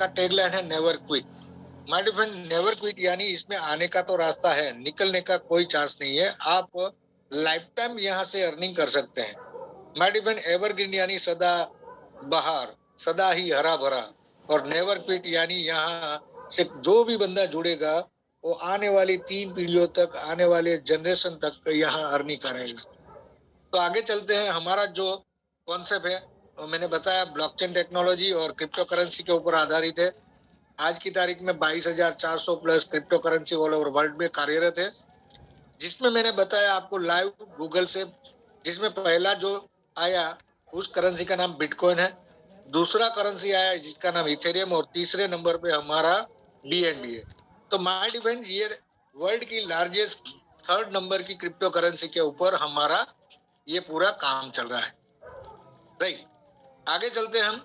का टैगलाइन है never quit. My dear friend, never quit यानी इसमें आने का तो रास्ता है, निकलने का कोई चांस नहीं है। आप लाइफ टाइम यहाँ से अर्निंग कर सकते हैं। माय डियर फ्रेंड, एवरग्रीन यानी सदा बहार, सदा ही हरा भरा, और नेवर क्विट यानी यहाँ से जो भी बंदा जुड़ेगा वो आने वाली 3 पीढ़ियों तक, आने वाले जनरेशन तक यहाँ अर्निंग करेगा। तो आगे चलते हैं। हमारा जो कॉन्सेप्ट है वो मैंने बताया ब्लॉकचेन टेक्नोलॉजी और क्रिप्टो करेंसी के ऊपर आधारित है। आज की तारीख में 22,400 plus crypto currency all over world में कार्यरत है, जिसमें मैंने बताया आपको लाइव गूगल से, जिसमें पहला जो आया उस करेंसी का नाम बिटकॉइन है, दूसरा करेंसी आया जिसका नाम इथेरियम, और तीसरे नंबर पे हमारा BNB है। तो माय डिफेंस ये वर्ल्ड की लार्जेस्ट 3rd नंबर की क्रिप्टो करेंसी के ऊपर हमारा ये पूरा काम चल रहा है। राइट, आगे चलते हैं हम।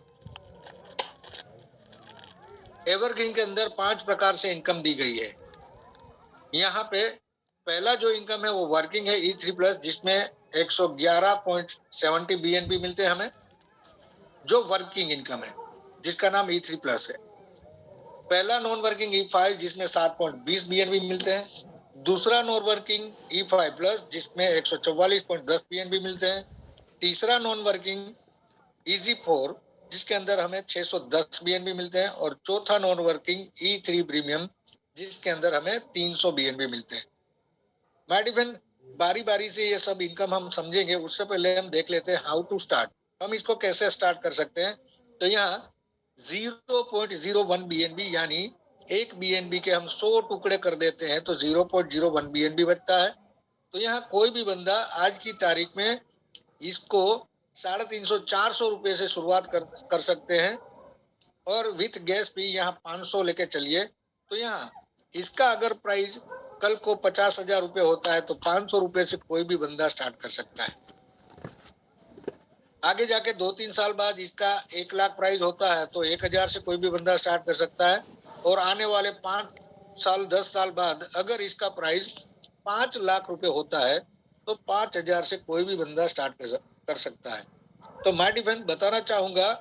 एवरग्रीन के अंदर 5 प्रकार से इनकम दी गई है। यहाँ पे पहला जो इनकम है वो वर्किंग है E3 प्लस, जिसमें 111.70 BNB मिलते हैं हमें, जो वर्किंग इनकम है जिसका नाम E3 प्लस है। पहला नॉन वर्किंग E5 जिसमें 7.20 BNB मिलते हैं। दूसरा नॉन वर्किंग E5 प्लस जिसमें 144.10 BNB मिलते हैं। तीसरा नॉन वर्किंग EZ4 जिसके अंदर हमें 610 BNB मिलते हैं, और चौथा नॉन वर्किंग E3 प्रीमियम जिसके अंदर हमें 300 BNB मिलते हैं। माय डियर फ्रेंड, बारी बारी से ये सब इनकम हम समझेंगे, उससे पहले हम देख लेते हैं हाउ टू स्टार्ट, हम इसको कैसे स्टार्ट कर सकते हैं। तो यहाँ 0.01 BNB यानी 1 BNB के हम 100 टुकड़े कर देते हैं तो 0.01 BNB बचता है। तो यहाँ कोई भी बंदा आज की तारीख में इसको 350-400 रुपए से शुरुआत कर सकते हैं, और विथ गैस भी यहाँ 500 लेके चलिए। तो यहाँ इसका अगर प्राइस कल को 50,000 रुपए होता है तो 500 रुपए से कोई भी बंदा स्टार्ट कर सकता है। आगे जाके 2-3 साल बाद इसका 1 लाख प्राइस होता है तो 1,000 से कोई भी बंदा स्टार्ट कर सकता है, और आने वाले 5 साल 10 साल बाद अगर इसका प्राइस 5 लाख रुपए होता है तो 5,000 से कोई भी बंदा स्टार्ट कर सकता है। तो माय डियर फ्रेंड, बताना चाहूंगा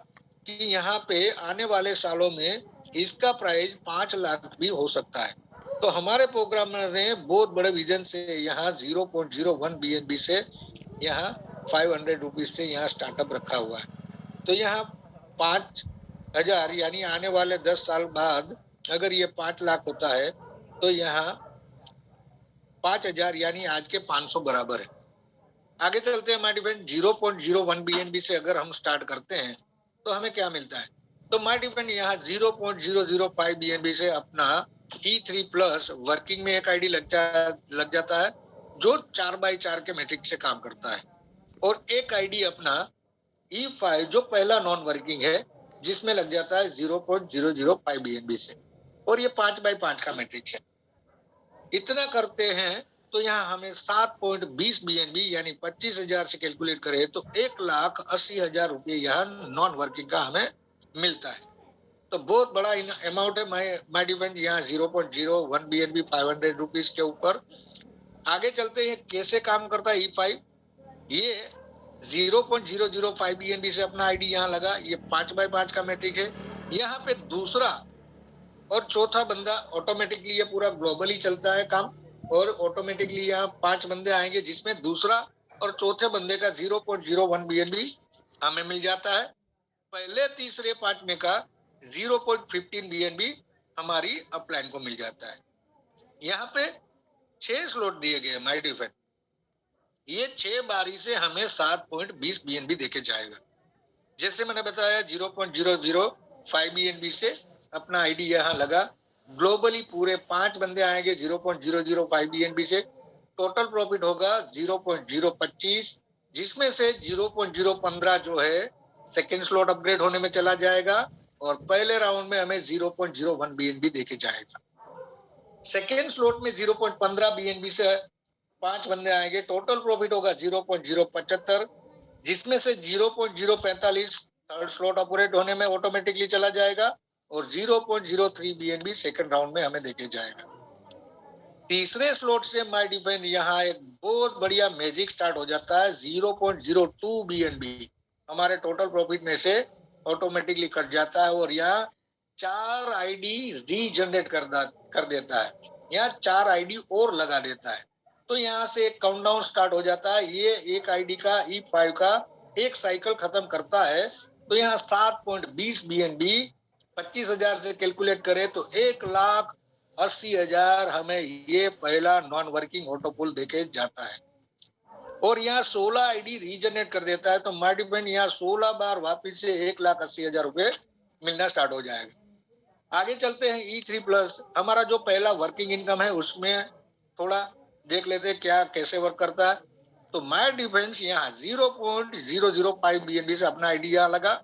कि यहाँ पे आने वाले सालों में इसका प्राइस 5 लाख भी हो सकता है। तो हमारे प्रोग्रामर ने बहुत बड़े विजन से यहाँ 0.01 BNB से यहाँ 500 रुपीज से यहाँ स्टार्टअप रखा हुआ है। तो यहाँ 5,000 यानी आने वाले 10 साल बाद अगर ये 5 लाख होता है तो यहाँ 5,000 यानी आज के 500 बराबर है। आगे चलते हैं माय डियर फ्रेंड, 0.01 BNB से अगर हम स्टार्ट करते हैं तो हमें क्या मिलता है। तो माय डियर फ्रेंड, यहाँ 0.005 BNB से अपना E3 प्लस वर्किंग में एक आईडी लग जाता है जो 4x4 के मैट्रिक्स से काम करता है, और एक आईडी अपना E5 जो पहला नॉन वर्किंग है जिसमें लग जाता है 0.005 BNB से, और ये 5x5 का मैट्रिक्स है। इतना करते हैं तो यहाँ हमें 7.20 BNB यानी 25,000 से कैलकुलेट करें तो 1,80,000 रुपये यहाँ नॉन वर्किंग का हमें मिलता है। तो बहुत बड़ा अमाउंट है माय डियर फ्रेंड, यहाँ 0.01 BNB 500 रुपीज के ऊपर। आगे चलते हैं कैसे काम करता है E5। ये 0.005 BNB से अपना आईडी यहाँ लगा, ये 5x5 का मैट्रिक है। यहाँ पे दूसरा और चौथा बंदा ऑटोमेटिकली, ये पूरा ग्लोबली चलता है काम, और ऑटोमेटिकली यहाँ 5 बंदे आएंगे जिसमें दूसरा और चौथे बंदे का 0.01 BNB हमें मिल जाता है। पहले तीसरे पांचवें का 0.15 BNB हमारी अपलाइन को मिल जाता है। यहाँ पे 6 स्लॉट दिए गए माय डियर फ्रेंड, ये 6 बारी से हमें 7.20 BNB देके जाएगा। जैसे मैंने बताया 0.005 BNB से अपना आईडी यहाँ लगा, ग्लोबली पूरे 5 बंदे आएंगे 0.005 BNB से, टोटल प्रॉफिट होगा 0.025, जिसमें से 0.015 जो है सेकेंड स्लॉट अपग्रेड होने में चला जाएगा, और पहले राउंड में हमें 0.01 BNB देके जाएगा। सेकेंड स्लॉट में 0.15 BNB से 5 बंदे आएंगे, टोटल प्रॉफिट होगा 0.075, जिसमें से 0.045 थर्ड स्लॉट ऑपरेट होने में ऑटोमेटिकली चला जाएगा, और 0.03 BNB सेकंड राउंड में हमें देके जाएगा। तीसरे स्लॉट से माय डियर फ्रेंड यहाँ एक बहुत बढ़िया मैजिक स्टार्ट हो जाता है, 0.02 BNB हमारे टोटल प्रॉफिट में से ऑटोमेटिकली कट जाता है, और यहाँ 4 आईडी रीजनरेट कर देता है, यहाँ 4 आईडी और लगा देता है। तो यहाँ से एक काउंटडाउन स्टार्ट हो जाता है। ये एक आईडी का E5 का एक साइकिल खत्म करता है, तो यहाँ 7.20 BNB 25,000 से कैलकुलेट करें तो 1,80,000 हमें ये पहला नॉन वर्किंग ऑटो पुल देके जाता है। और यहाँ 16 आईडी रीजनरेट कर देता है, तो माय डियर फ्रेंड यहाँ 16 बार वापिस से 1,80,000 रुपए मिलना स्टार्ट हो जाएगा। आगे चलते हैं E3 प्लस। हमारा जो पहला वर्किंग इनकम है उसमें थोड़ा देख लेते हैं क्या कैसे वर्क करता है। तो माय डिफेंस यहाँ 0.005 BNB से अपना आइडिया लगा।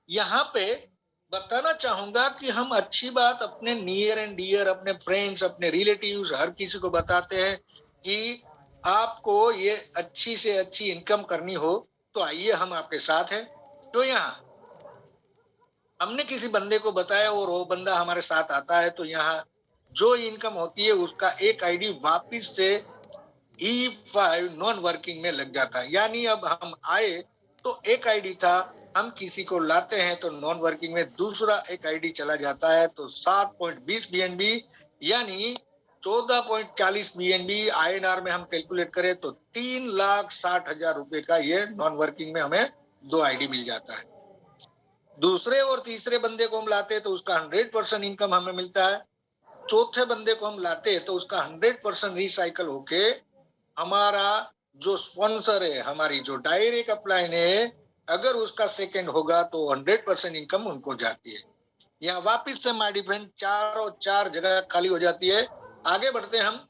यहाँ पे बताना चाहूंगा कि हम अच्छी बात अपने नियर एंड डियर, अपने फ्रेंड्स, अपने रिलेटिव्स, हर किसी को बताते हैं कि आपको ये अच्छी से अच्छी इनकम करनी हो तो आइए हम आपके साथ हैं। तो यहाँ हमने किसी बंदे को बताया और वो बंदा हमारे साथ आता है, तो यहाँ जो इनकम होती है उसका एक आईडी वापिस से E5 नॉन वर्किंग में लग जाता है। यानी अब हम आए तो एक आईडी था, हम किसी को लाते हैं तो नॉन वर्किंग में दूसरा एक आईडी चला जाता है, तो 7.20 BNB यानी 14.40 BNB INR में हम कैलकुलेट करें तो 3,60,000 रुपए का ये नॉन वर्किंग में हमें 2 आईडी मिल जाता है। दूसरे और तीसरे बंदे को हम लाते हैं तो उसका 100% इनकम हमें मिलता है। चौथे बंदे को हम लाते हैं तो उसका 100% रिसाइकल होके हमारा जो स्पॉन्सर है, हमारी जो डायरेक्ट अपलाइन है, अगर उसका सेकंड होगा तो 100% इनकम उनको जाती है। यहाँ वापिस से माय डिफेंड 4 जगह खाली हो जाती है। आगे बढ़ते हैं हम।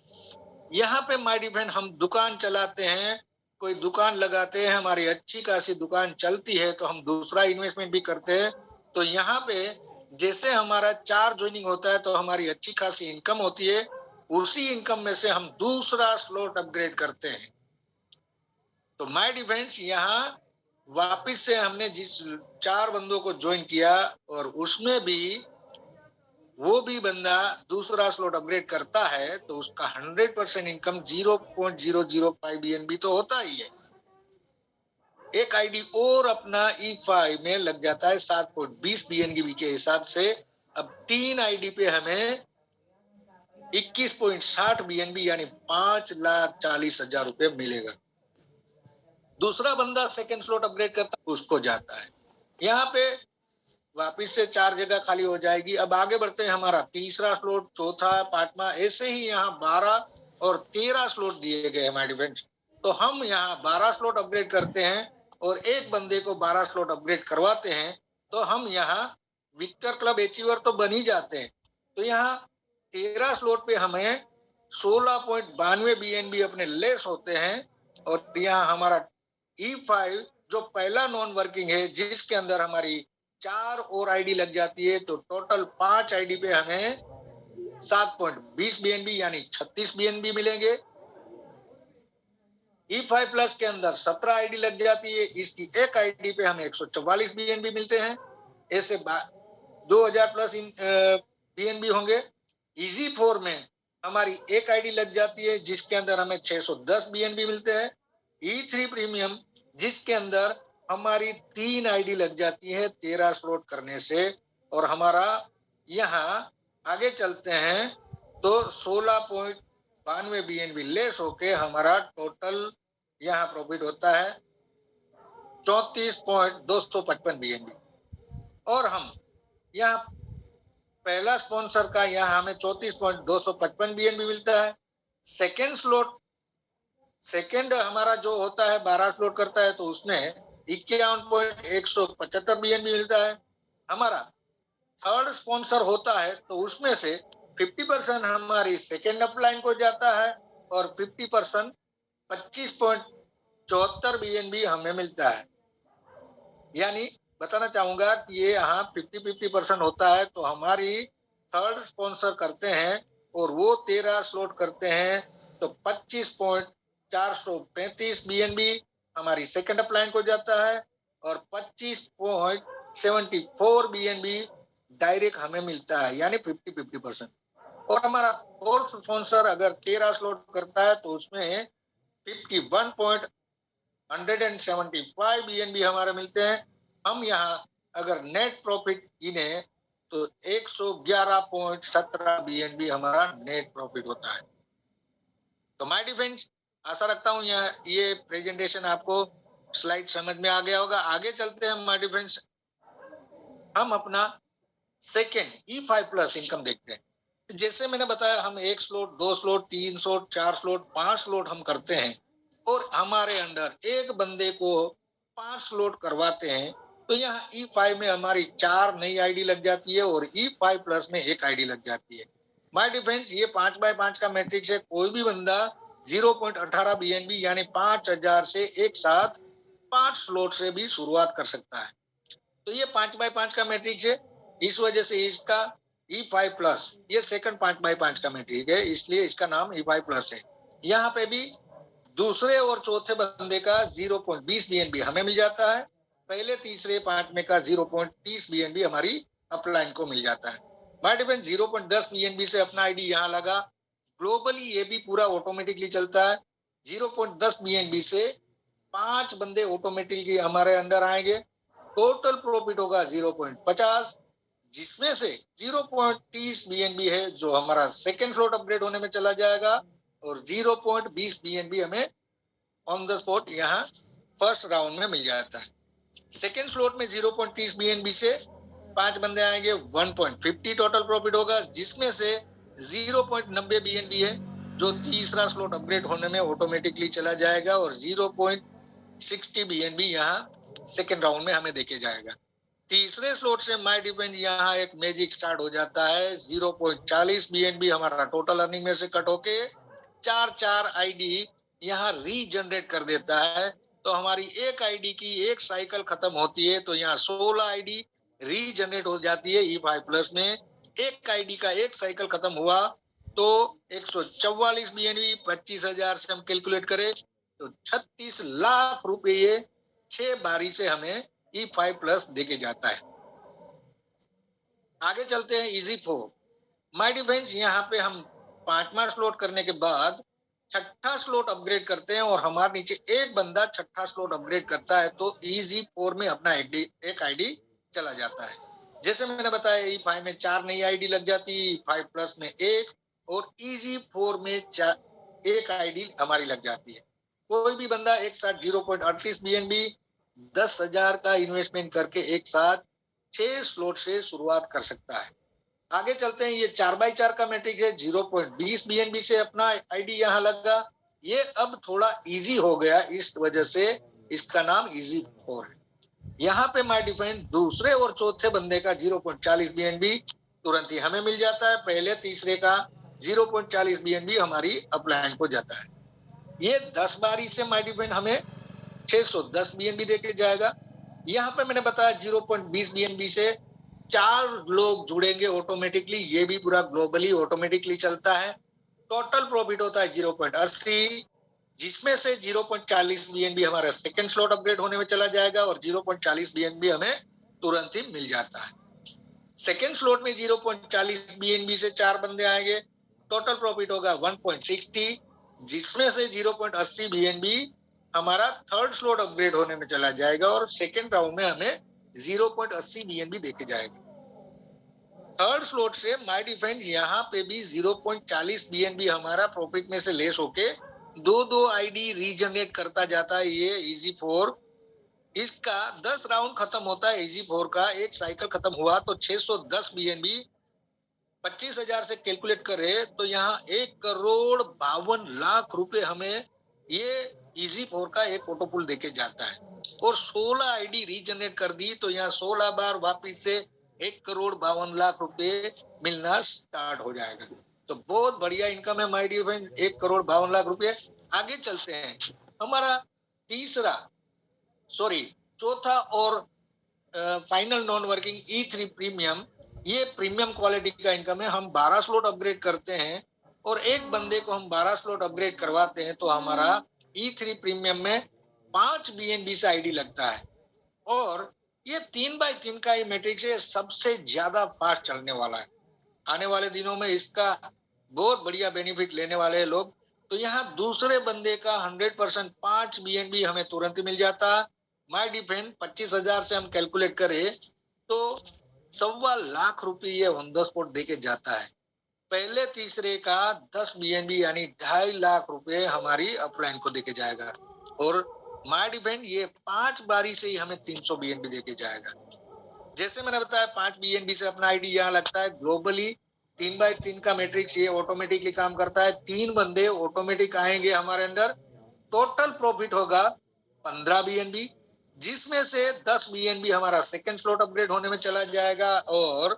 यहाँ पे माय डिफेंड हम दुकान चलाते हैं, कोई दुकान लगाते हैं, हमारी अच्छी खासी दुकान चलती है तो हम दूसरा इन्वेस्टमेंट भी करते हैं। तो यहाँ पे जैसे हमारा 4 ज्वाइनिंग होता है तो हमारी अच्छी खासी इनकम होती है, उसी इनकम में से हम दूसरा स्लॉट अपग्रेड करते हैं। तो माय डिफेंस यहाँ वापिस से हमने जिस 4 बंदों को ज्वाइन किया और उसमें भी वो भी बंदा दूसरा स्लॉट अपग्रेड करता है तो उसका 100% इनकम 0.005 BNB तो होता ही है। एक आईडी और अपना E5 में लग जाता है 7.20 BNB के हिसाब से। अब 3 आईडी पे हमें 21.60 BNB यानी 5,40,000 रुपए मिलेगा। दूसरा बंदा सेकंड स्लॉट अपग्रेड करता है, उसको जाता है। यहाँ पे वापिस से 4 जगह खाली हो जाएगी। अब आगे बढ़ते हैं। हमारा तीसरा स्लॉट, चौथा, पांचवा, ऐसे ही यहाँ 12 और 13 स्लॉट दिए गए हमारे फ्रेंड्स। तो हम यहाँ 12 स्लॉट अपग्रेड करते हैं और एक बंदे को 12 स्लॉट अपग्रेड करवाते हैं, तो हम यहाँ विक्टर क्लब अचीवर तो बन ही जाते हैं। तो यहाँ 13 स्लॉट पे हमें 16.92 BNB अपने लेस होते हैं। और यहाँ हमारा E5 जो पहला नॉन वर्किंग है जिसके अंदर हमारी 4 और आईडी लग जाती है, तो टोटल 5 आईडी पे हमें 7.20 BNB यानी 36 BNB मिलेंगे। E5 प्लस के अंदर 17 आईडी लग जाती है, इसकी एक आईडी पे हमें 144 BNB मिलते हैं। ऐसे 2000 प्लस BNB होंगे। EZ4 में हमारी एक आईडी लग जाती है जिसके अंदर हमें 610 BNB मिलते हैं। E3 प्रीमियम जिसके अंदर हमारी 3 आईडी लग जाती है 13 स्लॉट करने से, और हमारा यहाँ आगे चलते हैं तो 16.92 BNB लेस होके हमारा टोटल यहाँ प्रॉफिट होता है 34.255 BNB। और हम यहाँ पहला स्पॉन्सर का यहाँ हमें 34.255 BNB मिलता है। सेकेंड स्लॉट, सेकेंड हमारा जो होता है 12 स्लॉट करता है तो उसमें 51.175 BNB मिलता है। हमारा थर्ड स्पॉन्सर होता है तो उसमें से 50% हमारी सेकेंड अपलाइन को जाता है और 50% 25.74 BNB हमें मिलता है। यानी बताना चाहूंगा कि ये यहाँ 50-50% होता है। तो हमारी थर्ड स्पॉन्सर करते हैं और वो 13 स्लॉट करते हैं तो 25.435 BNB हमारी सेकंड अपलाइन को जाता है और 25.74 BNB डायरेक्ट हमें मिलता है, यानी 50-50%। और हमारा फोर्थ स्पॉन्सर अगर 13 स्लॉट करता है तो उसमें 51.175 BNB हमारे मिलते हैं। हम यहाँ अगर नेट प्रॉफिट गिने तो 111.17 BNB हमारा नेट प्रॉफिट होता है। तो माय डिफेंस, आशा रखता हूं ये प्रेजेंटेशन आपको स्लाइड समझ में आ गया होगा। आगे चलते हैं माय डिफेंस, हम अपना सेकेंड E5 प्लस इनकम देखते हैं। जैसे मैंने बताया, हम 1 slot, 2 slot, 3 slot, 4 slot, 5 slot हम करते हैं और हमारे अंडर एक बंदे को 5 स्लॉट करवाते हैं, तो यहाँ E5 में हमारी 4 नई आईडी लग जाती है और E5 प्लस में 1 आईडी लग जाती है। माय डिफेंस, ये 5x5 का मैट्रिक्स है। कोई भी बंदा 0.18 BNB यानी 5000 से एक साथ 5 स्लॉट से भी शुरुआत कर सकता है। तो ये 5x5 का मैट्रिक्स है, इस वजह से इसका E5 प्लस, ये सेकंड 5x5 का मैट्रिक है, इसलिए इसका नाम E5 प्लस है। यहाँ पे भी दूसरे और चौथे बंदे का 0.20 BNB हमें मिल जाता है, पहले तीसरे पांचवें का 0.30 BNB हमारी अपलाइन को मिल जाता है। माय डिफेंस, 0.10 BNB से अपना आईडी यहाँ लगा। ग्लोबली ये भी पूरा ऑटोमेटिकली चलता है। 0.10 BNB से 5 बंदे ऑटोमेटिकली हमारे अंडर आएंगे। टोटल प्रॉफिट होगा 0.50, जिसमें से 0.30 BNB है जो हमारा सेकेंड स्लॉट अपग्रेड होने में चला जाएगा और 0.20 BNB हमें ऑन द स्पॉट यहाँ फर्स्ट राउंड में मिल जाता है। सेकेंड स्लॉट में 0.30 BNB से 5 बंदे आएंगे, 1.50 टोटल प्रॉफिट होगा, जिसमें से 0.90 BNB है जो तीसरा स्लॉट अपग्रेड होने में ऑटोमेटिकली चला जाएगा और 0.60 BNB यहाँ सेकेंड राउंड में हमें देके जाएगा। तीसरे स्लॉट से माय डिफेंस यहाँ एक मैजिक स्टार्ट हो जाता है। 0.40 BNB हमारा टोटल अर्निंग में से कट होके 4 आईडी यहाँ रीजनरेट कर देता है। तो हमारी एक आईडी की एक साइकिल खत्म होती है, तो यहाँ 16 आईडी रीजनरेट हो जाती है E5 प्लस में। एक आईडी का एक साइकिल खत्म हुआ तो 144 BNB, 25,000 से हम कैलकुलेट करें तो 36 लाख रुपए ये 6 बारी से हमें E5 प्लस देके जाता है। आगे चलते हैं EZ4। माय डिफेंस, यहाँ पे हम 5वां स्लॉट करने के बाद 6ठा स्लॉट अपग्रेड करते हैं और हमारे नीचे एक बंदा 6ठा स्लॉट अपग्रेड करता है तो EZ4 में अपना एक आईडी चला जाता है। जैसे मैंने बताया, E5 में 4 नई आईडी लग जाती है, E5 प्लस में 1 और EZ4 में 1 आईडी हमारी लग जाती है। कोई भी बंदा एक साथ 0.38 BNB 10,000 का इन्वेस्टमेंट करके एक साथ 6 स्लॉट से शुरुआत कर सकता है। आगे चलते हैं, ये 4x4 का मैट्रिक है। 0.20 BNB से अपना आईडी यहाँ लगा। ये अब थोड़ा इजी हो गया, इस वजह से इसका नाम EZ4 है। यहाँ पे माय डिफेंस, दूसरे और चौथे बंदे का 0.40 BNB तुरंत ही हमें मिल जाता है, पहले तीसरे का 0.40 BNB हमारी अपलाइन को जाता है। ये 10 बारी से माय डिफेंस हमें 610 BNB देके जाएगा। यहाँ पे मैंने बताया 0.20 BNB से 4 लोग जुड़ेंगे ऑटोमेटिकली, ये भी पूरा ग्लोबली ऑटोमेटिकली चलता है। टोटल प्रॉफिट होता है 0.80, जिसमें से 0.40 BNB हमारा सेकंड स्लॉट अपग्रेड होने में चला जाएगा और 0.40 BNB हमें तुरंत ही मिल जाता है। सेकंड स्लॉट में 0.40 BNB से 4 बंदे आएंगे, टोटल प्रॉफिट होगा 1.60, जिसमें से 0.80 BNB हमारा थर्ड स्लॉट अपग्रेड होने में चला जाएगा और सेकेंड राउंड में हमें 0.80 BNB देके जाएगा। थर्ड स्लॉट से माय डिफेंस, यहाँ पे भी 0.40 BNB हमारा प्रॉफिट में से लेस होके 2 आईडी रीजनरेट करता जाता है। ये EZ4, इसका 10 राउंड खत्म होता है। EZ4 का एक साइकिल खत्म हुआ तो 610 BNB 25,000 से कैलकुलेट करे तो यहाँ 1,52,00,000 रुपए हमें ये EZ4 का एक ऑटोपुल देके जाता है और 16 आईडी रीजनरेट कर दी तो यहाँ 16 बार वापिस से 1,52,00,000 रुपए मिलना स्टार्ट हो जाएगा। तो बहुत बढ़िया इनकम है माय डियर फ्रेंड, 1,52,00,000 रुपए। आगे चलते हैं, हमारा चौथा और final non working E3 premium, ये प्रीमियम क्वालिटी का इनकम है। हम 12 स्लॉट अपग्रेड करते हैं और एक बंदे को हम 12 स्लॉट अपग्रेड करवाते हैं तो हमारा E3 प्रीमियम में 5 BNB से आईडी लगता है और ये 3x3 का ये मैट्रिक्स है, सबसे ज्यादा फास्ट चलने वाला है। आने वाले दिनों में इसका बहुत बढ़िया बेनिफिट लेने वाले हैं लोग। तो यहाँ दूसरे बंदे का 100% 5 BNB हमें तुरंत मिल जाता। माय डिफेंड 25,000 से हम कैलकुलेट करें तो 1.25 लाख रुपए ये ऑन द स्पॉट देके जाता है। पहले तीसरे का 10 बीएनबी यानी 2.5 लाख रुपए हमारी अपलाइन को देके जाएगा, और माय डिफेंड ये 5 बारी से ही हमें 300 बीएनबी देके जाएगा। जैसे मैंने बताया 5 बीएनबी से अपना आईडी यहाँ लगता है। ग्लोबली 3x3 का मैट्रिक्स ये ऑटोमेटिकली काम करता है। 3 बंदे ऑटोमेटिक आएंगे हमारे अंदर। टोटल प्रॉफिट होगा 15 बीएनबी, जिसमें से 10 बीएनबी हमारा सेकंड स्लॉट अपग्रेड होने में चला जाएगा, और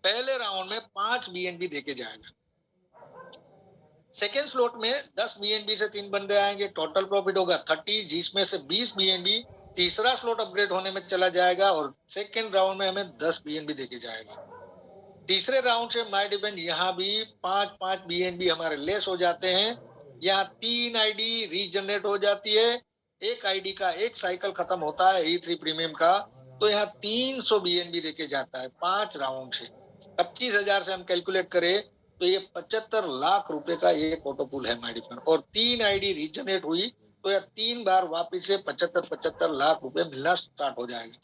पहले राउंड में 5 बीएनबी देके जाएगा। सेकेंड स्लॉट में 10 बीएनबी से 3 बंदे आएंगे, टोटल प्रॉफिट होगा 30, जिसमें से 20 बीएनबी तीसरा स्लॉट अपग्रेड होने में चला जाएगा, और सेकेंड राउंड में हमें 10 बीएनबी देके जाएगा। तीसरे राउंड से माय डिफेंड यहाँ भी 5-5 बीएनबी हमारे लेस हो जाते हैं। यहाँ 3 आईडी रीजनरेट हो जाती है। एक आईडी का एक साइकिल खत्म होता है E3 प्रीमियम का, तो यहाँ 300 बीएनबी देके जाता है 5 राउंड से। 25,000 से हम कैलकुलेट करें तो ये 75 लाख रुपए का एक ऑटो पूल है माय डिफेंड, और 3 आईडी रीजनरेट हुई तो यह 3 बार वापिस से 75 लाख रुपए मिलना स्टार्ट हो जाएगा।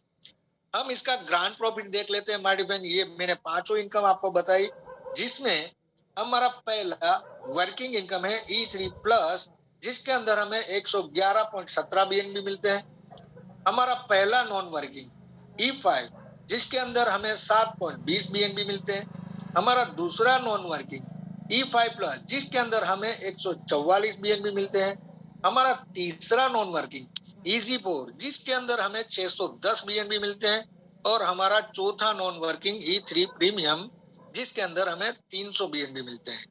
हम इसका ग्रांड प्रॉफिट देख लेते हैं माय डिफेंड। ये मैंने 5 इनकम आपको बताई, जिसमें हमारा पहला वर्किंग इनकम है E3 प्लस, जिसके अंदर हमें 111.17 बीएनबी मिलते हैं। हमारा पहला नॉन वर्किंग E5, जिसके अंदर हमें 7.20 बीएनबी मिलते हैं। हमारा दूसरा नॉन वर्किंग E5 प्लस, जिसके अंदर हमें 144 बीएनबी मिलते हैं। हमारा तीसरा नॉन वर्किंग EG4, जिसके अंदर हमें 610 बीएनबी मिलते हैं, और हमारा चौथा नॉन वर्किंग E3 प्रीमियम, जिसके अंदर हमें 300 बीएनबी मिलते हैं।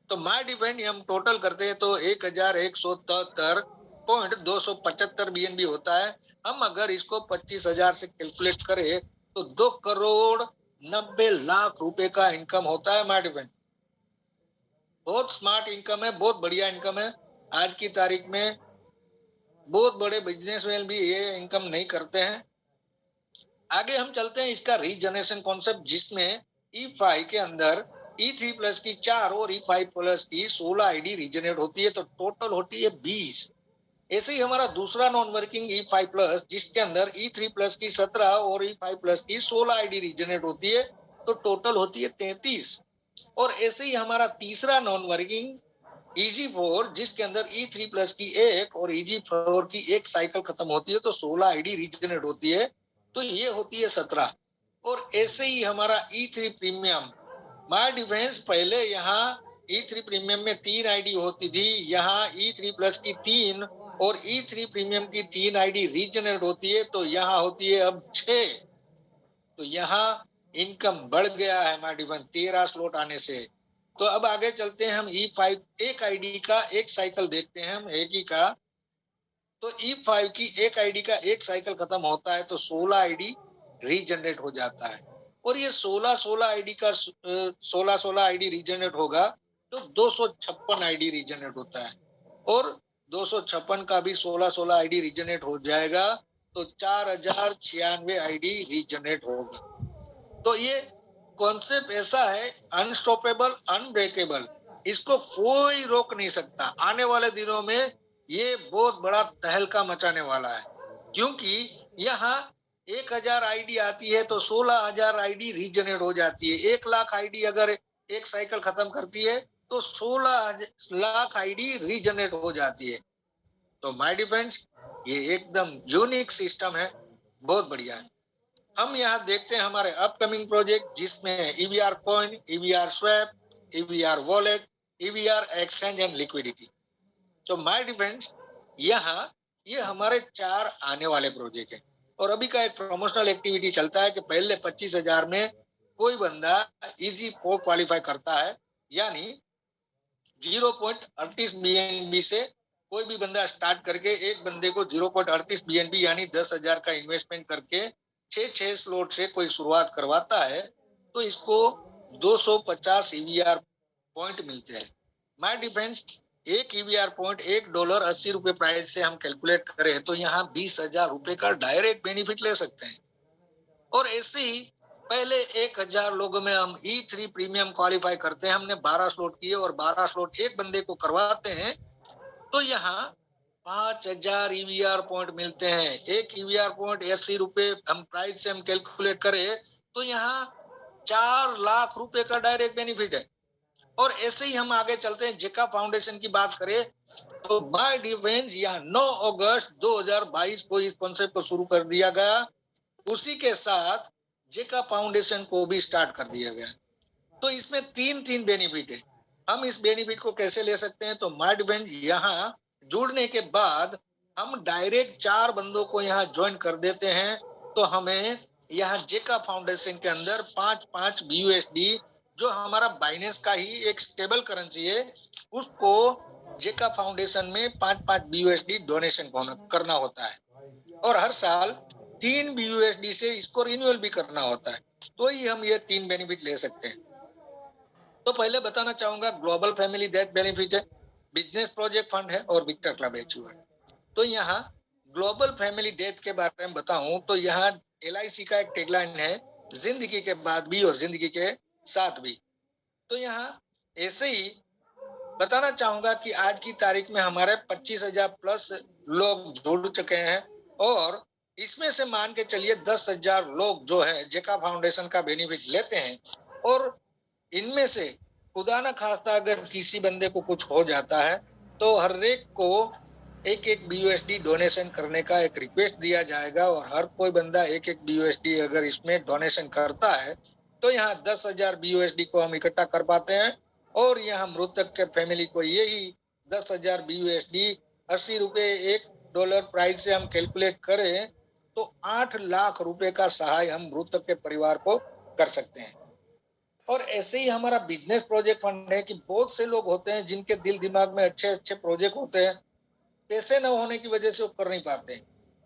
तो माय डिफेंड हम टोटल करते हैं तो 1173.275 बीएनबी होता है। हम अगर इसको 25,000 से कैलकुलेट करें तो 2,90,00,000 रुपए का इनकम होता है माय डिफेंड। बहुत स्मार्ट इनकम है, बहुत बढ़िया इनकम है। आज की तारीख में बहुत बड़े बिजनेसमैन भी ये इनकम नहीं करते हैं। आगे हम चलते हैं इसका रीजनरेशन कॉन्सेप्ट, जिसमें E5 के अंदर E3 प्लस की 4 और E5 प्लस की 16 आईडी रीजनरेट होती है, तो टोटल होती है 20। ऐसे ही हमारा दूसरा नॉन वर्किंग E5 प्लस, जिसके अंदर E3 प्लस की 17 और E5 प्लस की 16 आईडी रीजनरेट होती है, तो टोटल होती है 33। और ऐसे ही हमारा तीसरा नॉन वर्किंग EG4, जिसके अंदर E3 प्लस की 1 और EG4 की 1 साइकिल खत्म होती है, तो 16 आईडी रीजनरेट होती है, तो ये होती है 17। और ऐसे ही हमारा E3 प्रीमियम माय डिफेंस, पहले यहाँ E3 प्रीमियम में 3 आईडी होती थी, यहाँ E3 प्लस की 3 और E3 प्रीमियम की 3 आईडी रीजनरेट होती है, तो यहाँ होती है अब 6। तो यहाँ इनकम बढ़ गया है माय डिफेंस 13 स्लॉट आने से। तो अब आगे चलते हैं हम E5, एक आईडी का एक साइकिल देखते हैं हम एक ही का। तो E5 की एक आईडी का एक साइकिल खत्म होता है तो 16 आईडी रीजनरेट हो जाता है, और ये 16 आईडी का 16 आईडी रीजनरेट होगा तो 256 आईडी रीजनरेट होता है, और 256 का भी 16 आईडी रीजनरेट हो जाएगा तो 4096 आईडी रीजनरेट होगा। तो ये कॉन्सेप्ट ऐसा है, अनस्टॉपेबल, अनब्रेकेबल, इसको कोई रोक नहीं सकता। आने वाले दिनों में ये बहुत बड़ा तहलका मचाने वाला है, क्योंकि यहाँ 1000 आईडी आती है तो 16,000 आईडी रीजनरेट हो जाती है। 1 लाख आईडी अगर एक साइकिल खत्म करती है तो 16 लाख आईडी रीजनरेट हो जाती है। तो माय डिफेंस ये एकदम यूनिक सिस्टम है, बहुत बढ़िया है। हम यहाँ देखते हैं हमारे अपकमिंग प्रोजेक्ट, जिसमें EVR coin, EVR swap, EVR wallet, EVR exchange and liquidity. तो माय डिफेंस यहाँ ये हमारे 4 आने वाले प्रोजेक्ट है, और अभी का एक प्रमोशनल एक्टिविटी चलता है कि पहले 25,000 में कोई बंदा इजी को क्वालिफाई करता है, यानी 0.38 BNB से कोई भी बंदा स्टार्ट करके एक बंदे को 0.38 BNB यानी 10,000 का इन्वेस्टमेंट करके 6 स्लॉट से कोई शुरुआत करवाता है तो इसको 250 EVR पॉइंट मिलते हैं। माय डिफेंस एक EVR पॉइंट $1.80 प्राइस से हम कैलकुलेट करें तो यहाँ 20,000 रुपए का डायरेक्ट बेनिफिट ले सकते हैं। और ऐसे ही पहले 1,000 लोगों में हम E3 प्रीमियम क्वालिफाई करते हैं। हमने 12 स्लॉट किए और 12 स्लॉट एक बंदे को करवाते हैं तो यहाँ 5,000 EVR पॉइंट मिलते हैं। एक EVR पॉइंट 80 रुपए हम प्राइस से हम कैलकुलेट करें तो यहाँ 4 लाख रुपए का डायरेक्ट बेनिफिट है। और ऐसे ही हम आगे चलते हैं। जेका फाउंडेशन की बात करें तो बाय डिफेंस यहाँ 9 अगस्त 2022 को इस कॉन्सेप्ट को शुरू कर दिया गया। उसी के साथ जेका फाउंडेशन को भी स्टार्ट कर दिया गया। तो इसमें तीन बेनिफिट है। हम इस बेनिफिट को कैसे ले सकते हैं? तो माय डिफेंस यहाँ जुड़ने के बाद हम डायरेक्ट 4 बंदों को यहाँ ज्वाइन कर देते हैं, तो हमें यहाँ जेका फाउंडेशन के अंदर 5-5 BUSD जो हमारा बाइनेंस का ही एक स्टेबल करेंसी है, उसको जेका फाउंडेशन में 5-5 BUSD डोनेशन करना होता है और हर साल 3 BUSD से इसको रिन्यूअल भी करना होता है। तो ही हम ये 3 बेनिफिट ले सकते हैं। तो पहले बताना चाहूंगा ग्लोबल फैमिली डेथ बेनिफिट है, बिजनेस प्रोजेक्ट फंड है और विक्टर क्लब एचयूआर। तो यहाँ ग्लोबल फैमिली डेथ के बारे में बताऊं तो यहाँ LIC का एक टैगलाइन है, जिंदगी के बाद भी और जिंदगी के साथ भी। तो यहाँ ऐसे ही बताना चाहूंगा कि आज की तारीख में हमारे 25,000 प्लस लोग जुड़ चुके हैं और इसमें से मान के चलिए 10,000 लोग जो है जेका फाउंडेशन का बेनिफिट लेते हैं और इनमें से खुदा ना खास्ता अगर किसी बंदे को कुछ हो जाता है तो हर एक को एक BUSD डोनेशन करने का एक रिक्वेस्ट दिया जाएगा और हर कोई बंदा एक BUSD अगर इसमें डोनेशन करता है तो यहाँ 10,000 BUSD को हम इकट्ठा कर पाते हैं और यहाँ मृतक के फैमिली को यही 10,000 BUSD 80 रुपए $1 प्राइस से हम कैलकुलेट करें तो 8 लाख रुपए का सहाय हम मृतक के परिवार को कर सकते हैं। और ऐसे ही हमारा बिजनेस प्रोजेक्ट फंड है कि बहुत से लोग होते हैं जिनके दिल दिमाग में अच्छे प्रोजेक्ट होते हैं, पैसे न होने की वजह से वो कर नहीं पाते।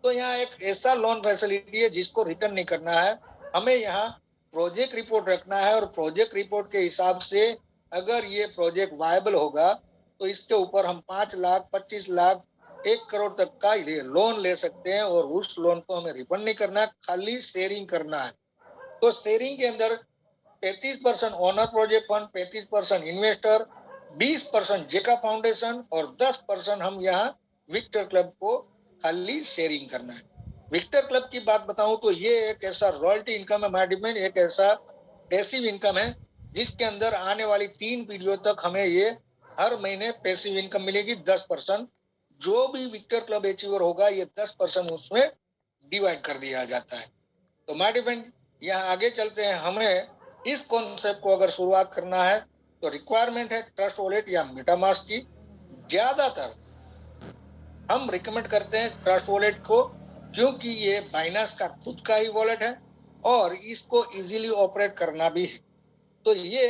तो यहाँ एक ऐसा लोन फैसिलिटी है जिसको रिटर्न नहीं करना है, हमें यहाँ प्रोजेक्ट रिपोर्ट रखना है और प्रोजेक्ट रिपोर्ट के हिसाब से अगर ये प्रोजेक्ट वायबल होगा तो इसके ऊपर हम 5 लाख 25 लाख 1 करोड़ तक का लोन ले सकते हैं और उस लोन को हमें रिफंड नहीं करना, खाली शेयरिंग करना है। तो शेयरिंग के अंदर 35% ओनर प्रोजेक्ट फंड, 35% इन्वेस्टर, 20% जेका फाउंडेशन और 10% हम यहाँ विक्टर क्लब को खाली शेयरिंग करना है। विक्टर क्लब की बात बताऊं तो ये एक ऐसा रॉयल्टी इनकम है मैनेजमेंट, एक ऐसा पैसिव इनकम है जिसके अंदर आने वाली 3 पीढ़ियों तक हमें ये हर महीने पैसिव इनकम मिलेगी 10%। जो भी विक्टर क्लब अचीवर होगा ये 10% उसमें डिवाइड कर दिया जाता है। तो मैनेजमेंट यहाँ आगे चलते हैं। हमें इस कॉन्सेप्ट को अगर शुरुआत करना है तो रिक्वायरमेंट है ट्रस्ट वॉलेट या मेटामास्क की। ज्यादातर हम रिकमेंड करते हैं ट्रस्ट वॉलेट को क्योंकि ये बाइनेंस का खुद का ही वॉलेट है और इसको इजीली ऑपरेट करना भी है। तो ये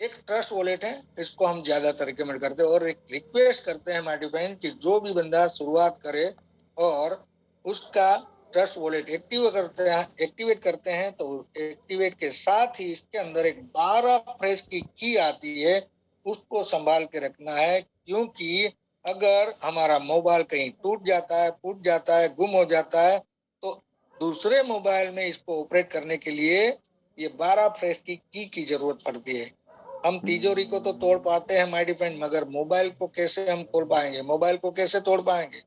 एक ट्रस्ट वॉलेट है, इसको हम ज्यादातर रिकमेंड करते हैं और एक रिक्वेस्ट करते हैं मॉडिफाइन कि जो भी बंदा शुरुआत करे और उसका ट्रस्ट वॉलेट एक्टिवेट करते हैं तो एक्टिवेट के साथ ही इसके अंदर एक 12 फ्रेश की की आती है, उसको संभाल के रखना है क्योंकि अगर हमारा मोबाइल कहीं टूट जाता है, फूट जाता है, गुम हो जाता है तो दूसरे मोबाइल में इसको ऑपरेट करने के लिए ये 12 फ्रेश की जरूरत पड़ती है। हम तिजोरी को तो तोड़ पाते हैं माय डिफेंड, मगर मोबाइल को कैसे हम खोल पाएंगे, मोबाइल को कैसे तोड़ पाएंगे?